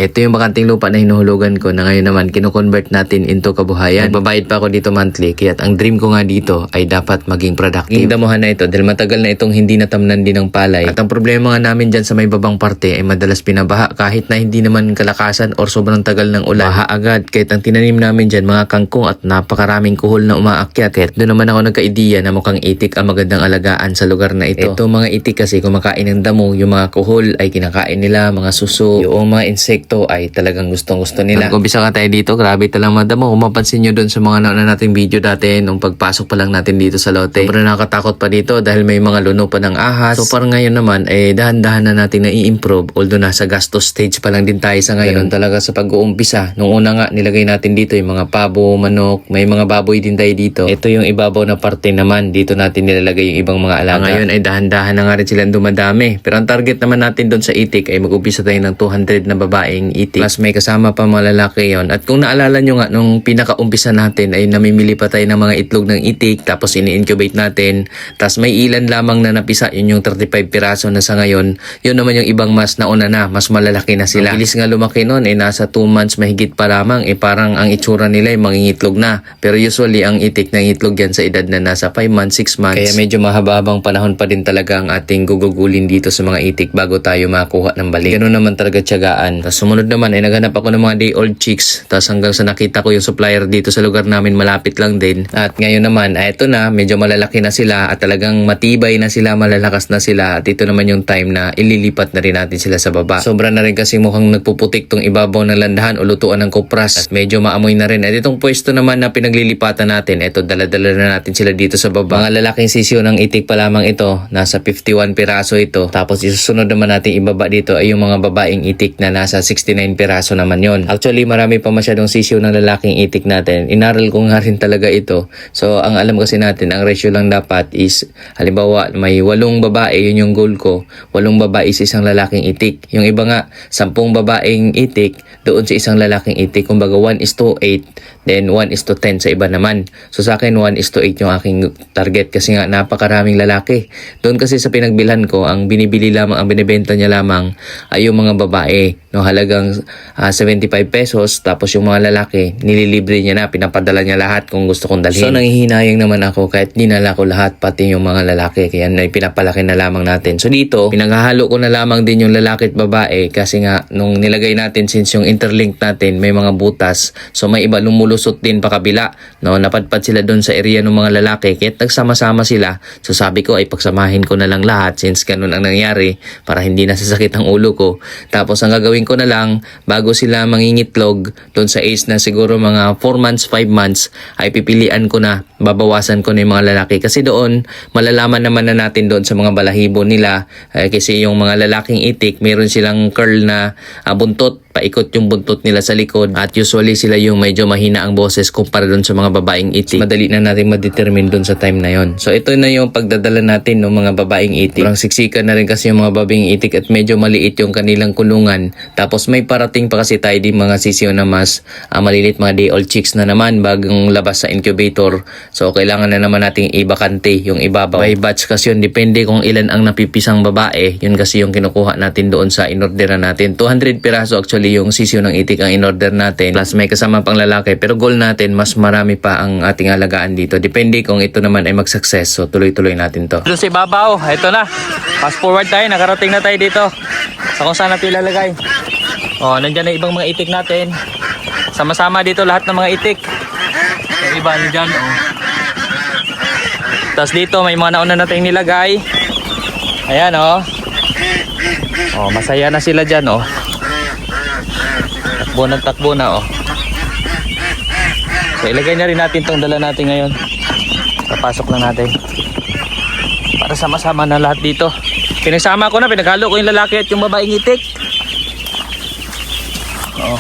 Ito yung bakanting lupa na hinuhulugan ko na ngayon naman kino-convert natin into kabuhayan. Nagbabayad pa ako dito monthly, kaya ang dream ko nga dito ay dapat maging productive. Yung damuhan na ito dahil matagal na itong hindi natamnan din ng palay. At ang problema nga namin dyan sa may babang parte ay madalas pinabaha kahit na hindi naman kalakasan or sobrang tagal ng ulan. Baha agad kahit ang tinanim namin dyan mga kangkong at napakaraming kuhol na umaakyat. Kaya doon naman ako nagka-ideya na mukhang itik ang magandang alagaan sa lugar na ito. Ito mga itik kasi kumakain ng damo, yung mga kuhol ay kinakain nila, mga suso, yung mga insekto ay talagang gustong-gusto nila. Nag-umpisa nga tayo dito, grabe talang madamo. Kung mapansin nyo doon sa mga nauna nating video dati nung pagpasok pa lang natin dito sa lote. Sobrang nakakatakot pa dito dahil may mga luno pa ng ahas. So parang ngayon naman ay dahan-dahan na natin na i-improve, although nasa gastos stage pa lang din tayo sa ngayon. Ganun talaga sa pag-uumpisa. Nung una nga nilagay natin dito yung mga pabo, manok, may mga baboy din tayo dito. Ito yung ibabaw na parte naman, dito natin nilalagay yung ibang mga alaga. Ngayon ay dahan-dahan na nga rin silang dumadami. Pero ang target naman natin doon sa itik ay mag-umpisa tayo ng 200 na babaeng itik. Plus may kasama pa mga lalaki yon. At kung naalala nyo nga, nung pinaka-umpisa natin ay namimili pa tayo ng mga itlog ng itik, tapos ini-incubate natin. Tapos may ilan lamang na napisa, yun yung 35 piraso na sa ngayon. Yun naman yung ibang mas nauna na, mas malalaki na sila. Ang bilis nga lumaki nun, nasa 2 months mahigit pa lamang, parang ang itsura nila ay mangingitlog na. Pero usually ang itik ng itlog yan sa edad na nasa 5 months, 6 months. Kaya medyo mahaba-habang panahon pa din talaga ang ating gugugulin dito sa mga itik bago tayo makakuha ng balik. Ganun naman talaga tiyagaan. Tapos sumunod naman ay naghanap ako ng mga day old chicks. Tapos hanggang sa nakita ko yung supplier dito sa lugar namin, malapit lang din. At ngayon naman, ito na, medyo malalaki na sila at talagang matibay na sila, malalakas na sila. At ito naman yung time na ililipat na rin natin sila sa baba. Sobra na rin kasi mukhang nagpuputik tong ibabaw ng landahan o lutuan ng kopras. At medyo maamoy na rin. At itong pwesto naman na pinaglilipatan natin, ito dala-dala na natin sila dito sa baba. Mga lalaking sisyo ng itik pa lamang ito, nasa 51 piraso ito. Tapos isusunod naman natin ibaba dito ay yung mga babaeng itik na nasa 69 piraso naman yon. Actually, marami pa masyadong sisyo ng lalaking itik natin. Inaral ko nga rin talaga ito. So, ang alam kasi natin, ang ratio lang dapat is, halimbawa, may 8 babae, yun yung goal ko. 8 babae is isang lalaking itik. Yung iba nga, 10 babaeng itik, doon sa isang lalaking itik. Kumbaga, 1:8, then 1:10 sa iba naman. So, sa akin, 1:8 yung aking target kasi nga, napakaraming lalaki. Doon kasi sa pinagbilhan ko, ang binibili lamang, ang binibenta niya lamang ay yung mga babae. No, halagang 75 pesos, tapos yung mga lalaki, nililibre niya na, pinapadala niya lahat kung gusto kong dalhin. So, nanghihinayang naman ako kahit dinala ko lahat, pati yung mga lalaki, kaya pinapalaki na lamang natin. So, dito, pinaghahalo ko na lamang din yung lalaki at babae kasi nga, nung nilagay natin, since yung interlink natin, may mga butas, so may iba lumulusot din pa kabila. No, napadpad sila doon sa area ng mga lalaki, kaya nagsama-sama sila. So, sabi ko ay pagsamahin ko na lang lahat since ganun ang nangyari para hindi nasasakit ang ulo ko. Tapos, ang gagawin ko na lang, bago sila mangingitlog, doon sa age na siguro mga 4 months, 5 months, ay pipilian ko na, babawasan ko na yung mga lalaki. Kasi doon, malalaman naman na natin doon sa mga balahibo nila, kasi yung mga lalaking itik, meron silang curl na buntot, paikot yung buntot nila sa likod at usually sila yung medyo mahina ang boses kumpara doon sa mga babaeng itik. Madali na natin ma-determine doon sa time na yon. So ito na yung pagdadala natin ng mga babaeng itik. Parang siksikan na rin kasi yung mga babaeng itik at medyo maliit yung kanilang kulungan. Tapos may parating pa kasi tayo din mga sisiyo na mas malilit, mga day old chicks na naman bagong labas sa incubator. So kailangan na naman nating ibakante yung ibabaw. May batch kasi yun, depende kung ilan ang napipisang babae. Yun kasi yung kinukuha natin doon sa inorder natin. 200 piraso actually yung sisyo ng itik ang in-order natin. Plus may kasama pang lalaki. Pero goal natin, mas marami pa ang ating alagaan dito. Depende kung ito naman ay mag-success. So tuloy-tuloy natin to. Doon si Babaw, ito na. Fast forward tayo, nakarating na tayo dito. Sa kung saan natin ilalagay. Oh, nandyan na ibang mga itik natin. Sama-sama dito lahat ng mga itik. Yung iba nandyan, oh. Tapos dito may mga nauna natin nilagay. Ayan, oh. Oh, masaya na sila dyan, oh. Takbo na, oh. So ilagay na rin natin tong dala natin ngayon. Papasok na natin para sama-sama na lahat dito. Pinagsama ko na, pinaghalo ko yung lalaki at yung babaeng itik. Oo.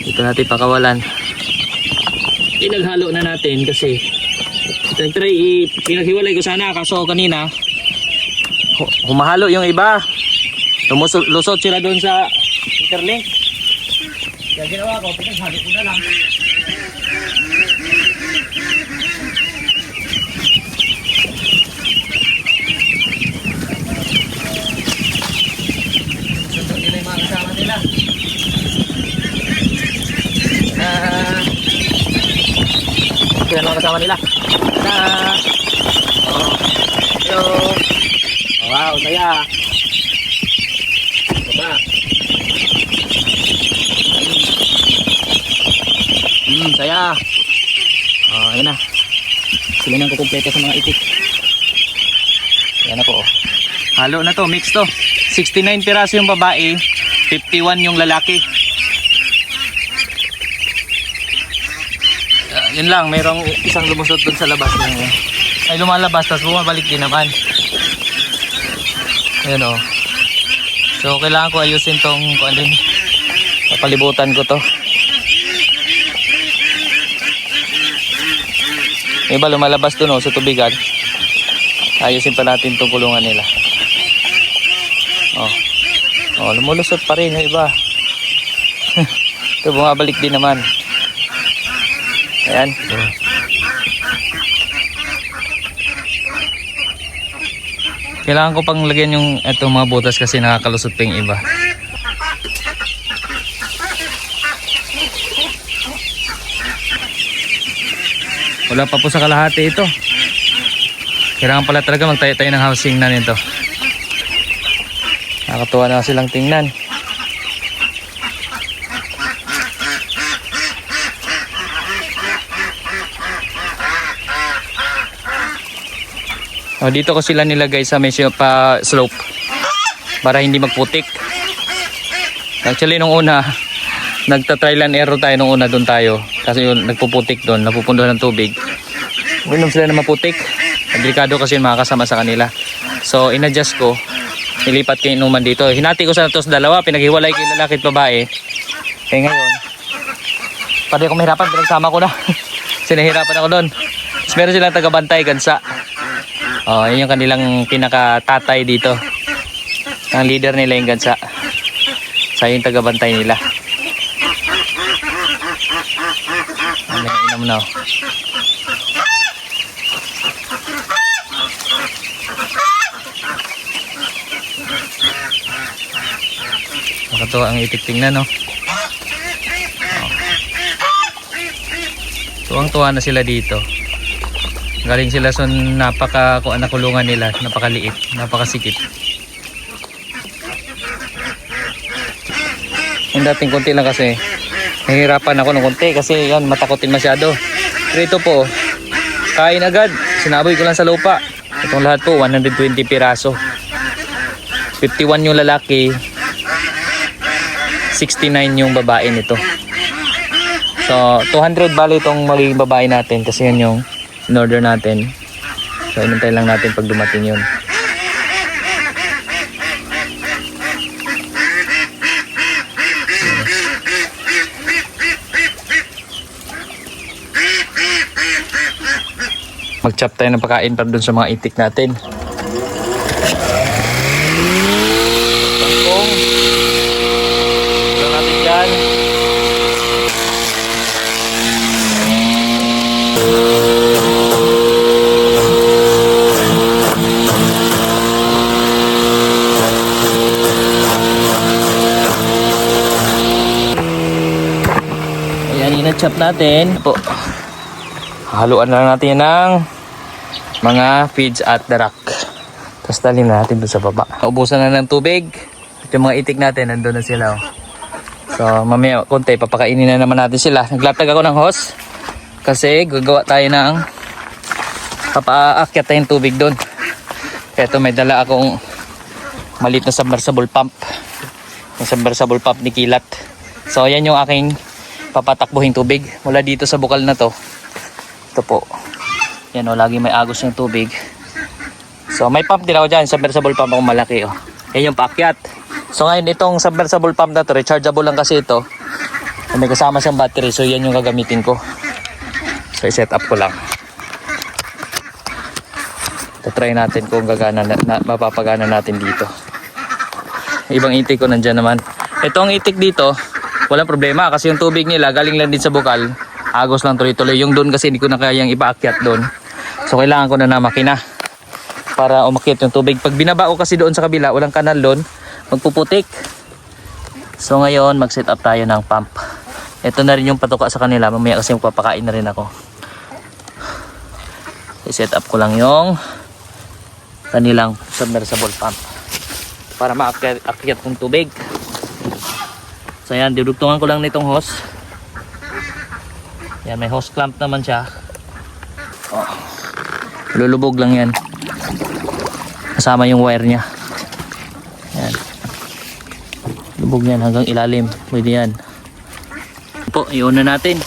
Dito natin pakawalan. Pinaghalo na natin kasi pinaghiwalay ko sana kaso kanina humahalo yung iba. Lusot sila doon sa interlink. Kaya ginawa ko, pinaghalo ko na lang. kasama nila. Tada! Oh. Hello! Oh, wow, saya! Baba! Saya! Oh, ayan na. Sila nang kukumpleto sa mga itik. Ayan na po. Halo na to, mix to. 69 piraso yung babae, 51 yung lalaki. Yun lang, mayroong isang lumusot dun sa labas. Ay lumalabas, tapos bumabalik din naman. Ayan o. So kailangan ko ayusin tong papalibutan ko to. Iba lumalabas dun o sa tubigan. Ayusin pa natin tong kulungan nila. Oh, lumulusot pa rin yung iba. Ito bumabalik din naman. Ayan. Kailangan ko pang lagyan yung itong mga butas kasi nakakalusot pa yung iba. Wala pa po sa kalahati ito. Kailangan pala talaga magtayo-tayo ng housing na nito. Nakakatuwa na silang tingnan. O, dito ko sila nilagay sa medyo pa slope para hindi magputik. Actually nung una nagta-trial and error tayo nung una, doon tayo kasi yun, nagpuputik doon, napupunduhan ng tubig. Uminom sila na maputik. Delikado kasi makakasama sa kanila. So inadjust ko, nilipat ko yung inuman dito. Hinati ko sa tos dalawa, pinaghiwalay ko yung lalaki at babae. Eh ngayon, pati ako mahirapan, pinagsama ko na. Sinahirapan ako doon. Tapos meron silang tagabantay, gansa. Oh, yun yung kanilang pinaka-tatay dito. Ang leader nila yung gansa. Sa yung tagabantay nila. Ano yung inom na. Nakatuwa ang itik tingnan, no? Oh. Tuwang-tuwa na sila dito. Galing sila sa nakulungan nila, napakaliit, napakasikip. Yung dating konti lang kasi, nahihirapan ako ng konti kasi yan, matakotin masyado. Pero ito po, kain agad, sinaboy ko lang sa lupa. Itong lahat po, 120 piraso. 51 yung lalaki, 69 yung babae nito. So 200 bali itong magiging babae natin kasi yan yung in order natin. So inantay lang natin pag dumating yun. Mag-chop tayo ng pagkain para dun sa mga itik natin. Chop natin po. Haluan na lang natin yan ng mga feeds at the rock. Tapos talin na natin doon sa baba. Ubusan na ng tubig. At yung mga itik natin, nandun na sila. Oh. So mamaya konti, papakainin na naman natin sila. Naglatag ako ng hose kasi gagawa tayo ng papaakyat tayong tubig doon. Kaya ito may dala akong maliit na submersible pump. Yung submersible pump ni Kilat. So yan yung aking papatakbuhin tubig mula dito sa bukal na to. Ito po. Yan o, lagi may agos yung tubig. So may pump din ako dyan, submersible pump akong malaki o. Yan yung paakyat. So ngayon itong submersible pump na to, rechargeable lang kasi ito. May kasama siyang battery, so yan yung gagamitin ko. So i-set up ko lang. Try natin kung gagana mapapagana natin dito. Ibang itik ko nandyan naman. Itong itik dito, walang problema kasi yung tubig nila galing lang din sa bukal. Agos lang tuloy-tuloy. Yung doon kasi hindi ko na kayang ipaakyat doon. So kailangan ko na makina para umakyat yung tubig. Pag binaba ko kasi doon sa kabila, walang kanal doon, magpuputik. So ngayon mag-set up tayo ng pump. Ito na rin yung patuka sa kanila. Mamaya kasi magpapakain na rin ako. I-set up ko lang yung kanilang submersible pump para maakyat ng tubig. So yan, dudugtungan ko lang nitong hose. Yan, may hose clamp naman siya. Oh, lulubog lang yan. Kasama yung wire niya. Yan. Lubog yan hanggang ilalim. Pwede yan. Po, i-on na natin.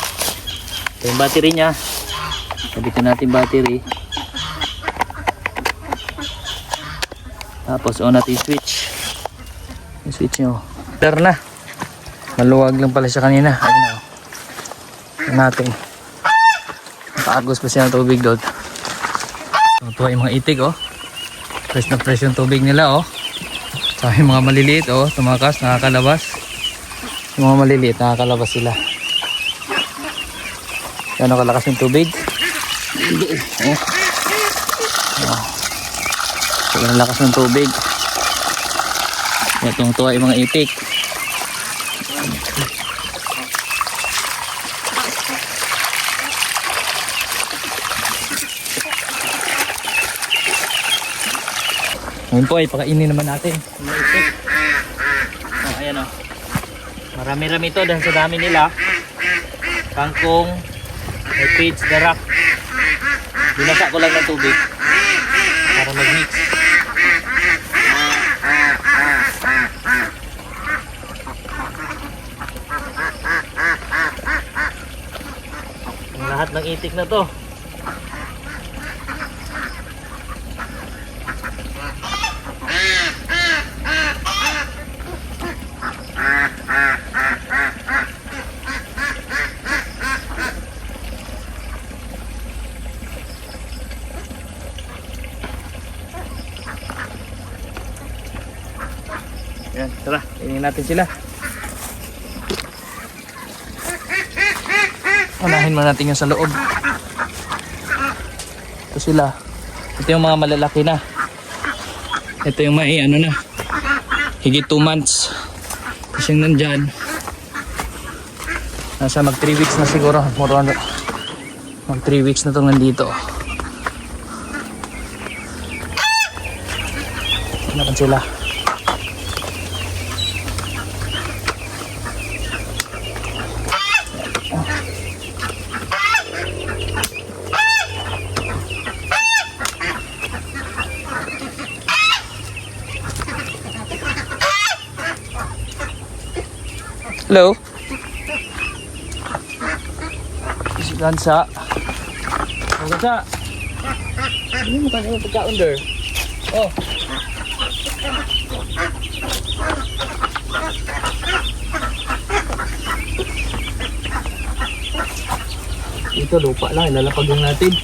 Ito yung battery niya. Sabitin natin battery. Tapos on natin yung switch. Yung switch nyo. Clear na. Maluwag lang pala siya kanina. Ayun na. Ito natin. Nakaagos pa siya ng tubig doon. Tuwa yung mga itik oh. Fresh na fresh yung tubig nila oh. Sa yung mga maliliit oh. Tumakas, nakakalabas. Yung mga maliliit, nakakalabas sila. Yan ang kalakas yung tubig. Oh. Sobrang lakas ng tubig. Itong tuwa yung mga itik. Ngayon po ay pakainin naman natin. Oh, ayan o. Marami-rami ito dahil sa dami nila. Kangkong, may pits, darak. Binasa ko lang ng tubig para mag-mix. Ang lahat ng itik na to. Yan, tara, tingnan natin sila. Unahin mo natin yung sa loob. Ito sila. Ito yung mga malalaki na. Ito yung may ano na. Higit 2 months. Kasi yung nandyan. Nasa mag 3 weeks na siguro. Mag 3 weeks na itong nandito. Ano kan sila? Hello? Si Gansa. Oh, Gansa. Ano mo kanina pagkaon there? Oh. Ito lupa lang, ilalapag lang natin.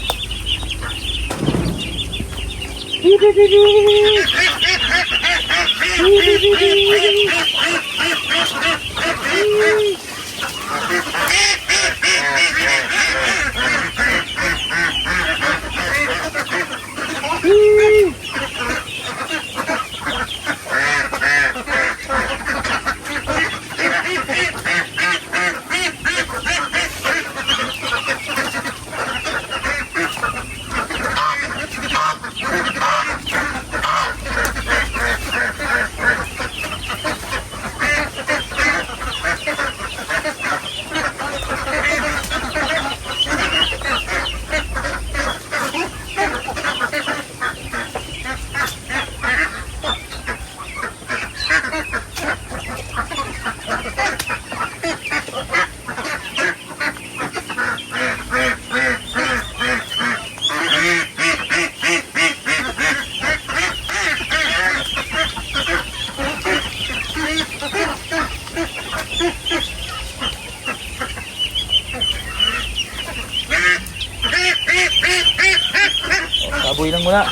Baboy lang muna.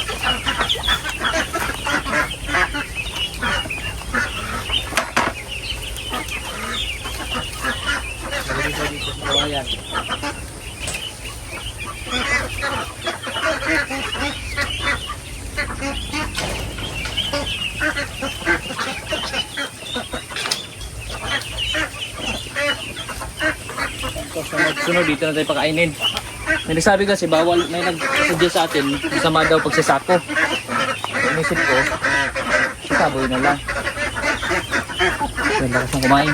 Dito sa kawayan. Sunod dito na tayo pakainin. May nagsabi kasi bawal, may nag-suggest sa atin, masama daw pagsasako. Inisip ko, sasaboy na lang. Ganda kasang kumain.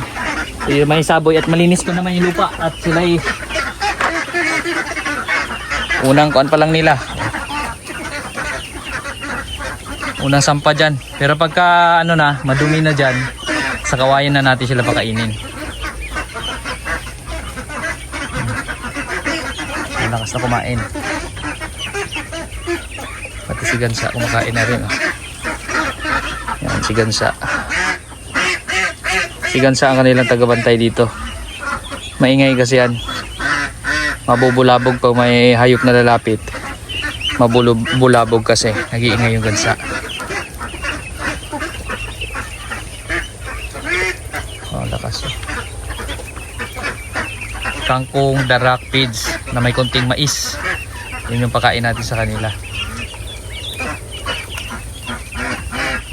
So, may saboy at malinis ko naman yung lupa at sila'y unang kuan pa lang nila. Unang sampa dyan. Pero pagka ano na, madumi na dyan, sa kawayan na natin sila pakainin. Lakas na kumain. Pati si Gansa kumakain na rin. Oh. Yan, si Gansa. Si Gansa ang kanilang tagabantay dito. Maingay kasi yan. Mabubulabog pag may hayop na lalapit. Mabulabog kasi. Nag-iingay yung Gansa. Oh, lakas. Oh. Kangkong, darak, pids na may konting mais. Yun yung pakain natin sa kanila.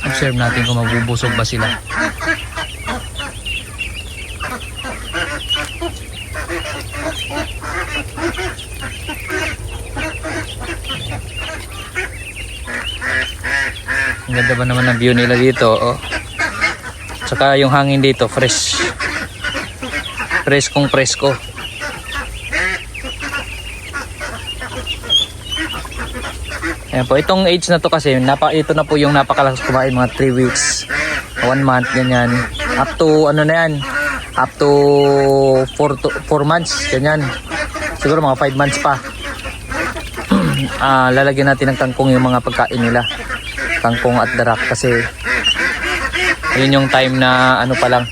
Observe natin kung mabubusog ba sila. Ang ganda ba naman ng view nila dito, oh. Tsaka yung hangin dito, fresh. Preskong presko. Ayan po, itong age na to kasi, ito na po yung napakalakas kumain, mga 3 weeks, 1 month, ganyan. Up to, ano na yan, up to 4 months, ganyan. Siguro mga 5 months pa. Lalagyan natin ng kangkong yung mga pagkain nila. Kangkong at darak kasi, yun yung time na, ano pa lang,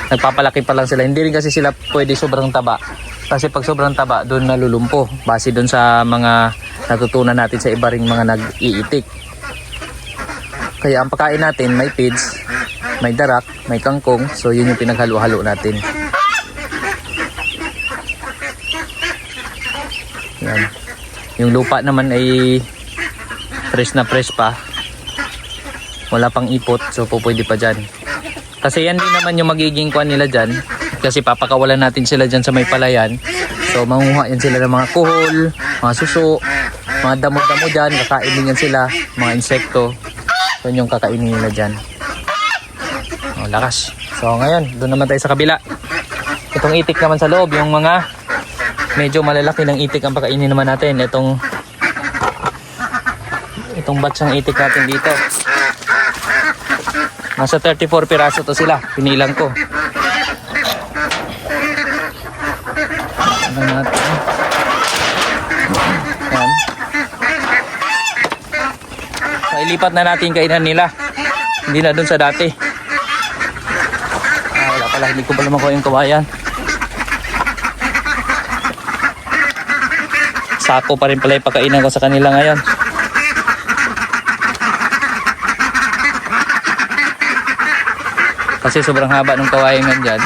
nagpapalaki pa lang sila. Hindi rin kasi sila pwede sobrang taba. Kasi pag sobrang taba, doon nalulumpo. Base doon sa mga natutunan natin sa iba ring mga nag-iitik. Kaya ang pagkain natin, may pids, may darak, may kangkong. So yun yung pinaghalo-halo natin. Yan. Yung lupa naman ay fresh na fresh pa. Wala pang ipot, so pwede pa dyan. Kasi yan din naman yung magiging kuan nila dyan. Kasi papakawalan natin sila dyan sa may palayan. So manguha yan sila ng mga kuhol, mga suso, mga damo-damo dyan. Kakain din yan sila, mga insekto. So yun yung kakainin nila dyan. Oh, lakas. So ngayon, doon naman tayo sa kabila. Itong itik naman sa loob, yung mga medyo malalaki ng itik ang pakainin naman natin. Itong batch ng itik natin dito. Nasa 34 piraso to sila. Pinilang ko. Ano natin? Yan. So, ilipat na natin kainan nila. Hindi na dun sa dati. Wala pala. Hindi ko pala makuha yung kawayan. Sako pa rin pala yung pagkainan ko sa kanila ngayon. Kasi sobrang haba ng kawayan dyan.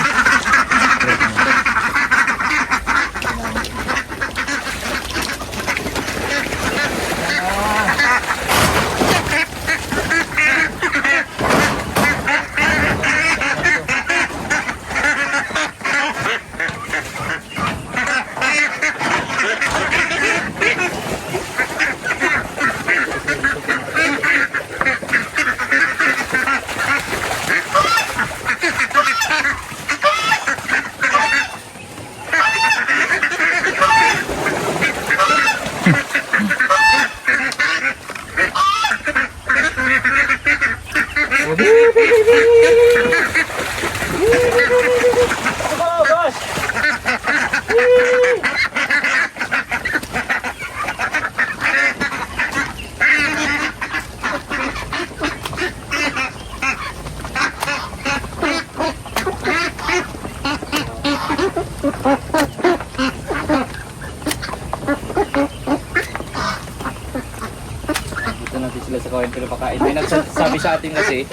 Sila sa kawain pero pakain. May nagsasabi sa atin kasi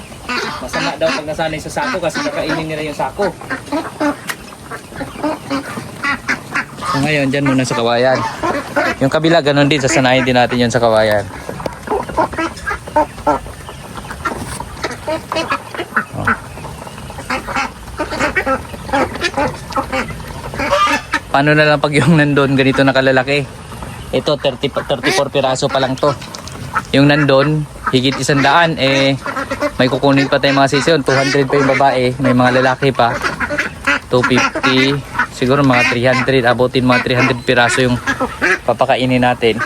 masama daw pag nasanay sa sako kasi kakainin nila yung sako. So ngayon dyan muna sa kawayan. Yung kabila ganun din, sasanayin din natin yun sa kawayan. Oh. Paano na lang pag yung nandun ganito nakalalaki? Ito 34 piraso pa lang to. Yung nandun, higit 100, may kukunin pa tayong mga sisyon. 200 pa yung babae, may mga lalaki pa. 250, siguro mga 300, abutin mga 300 piraso yung papakainin natin.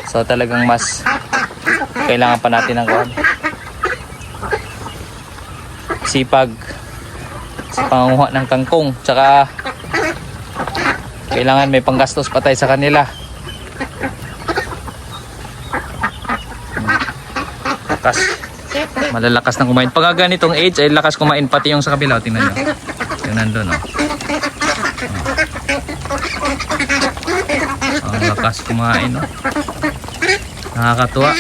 So talagang mas kailangan pa natin ng kuhan. Sipag sa pangunguha ng kangkong, tsaka kailangan may panggastos pa tayo sa kanila. Lakas, malalakas ng kumain. Pag ganitong age ay lakas kumain, pati yung sa kabila. Tingnan nyo, yung nandun, oh. Ang lakas kumain, oh. Nakakatuwa,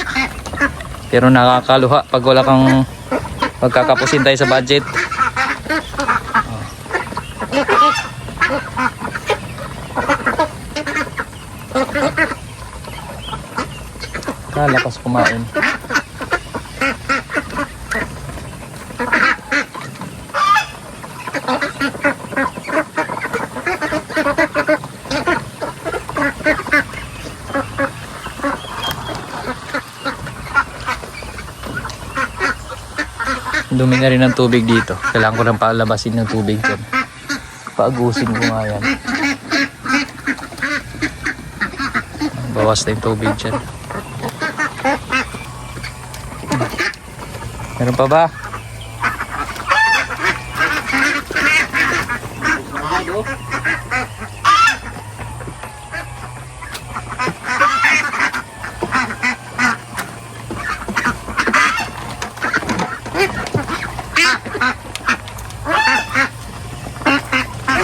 pero nakakaluha pag wala kang pagkakapusin tayo sa budget. Lakas kumain. Dumi na rin ng tubig dito. Kailangan ko nang palabasin ng tubig dyan. Paagusin ko nga yan. Bawas na yung tubig dyan. Meron pa ba?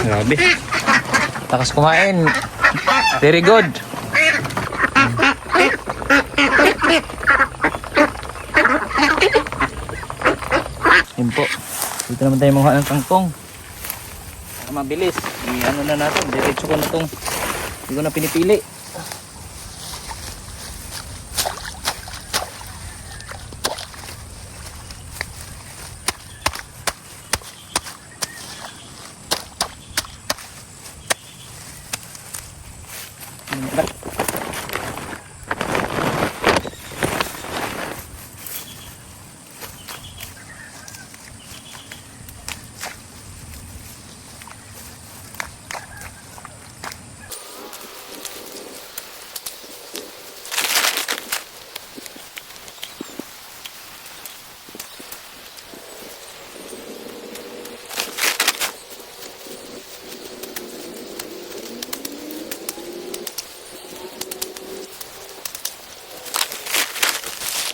Grabe. Lakas kumain. Very good. Yun po. Dito naman tayo mga ng kangkong. Mabilis. Ano na natin. Diretso ko na itong. Hindi ko na pinipili.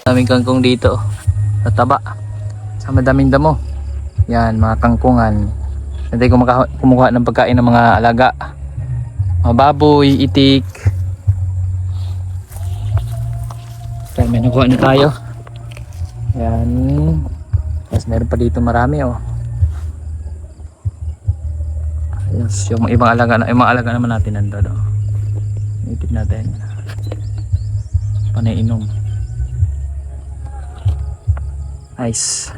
Daming kangkong dito. Nataba. Sa madaming damo. Yan, mga kangkungan. Hindi ko kumuha ng pagkain ng mga alaga. Mga baboy, itik. Kaya may nakuha na tayo. Yan. Tapos meron pa dito marami, oh. Yes, yung ibang alaga, yung mga alaga naman natin nandun, oh. Itip natin. Panay inom. Nice.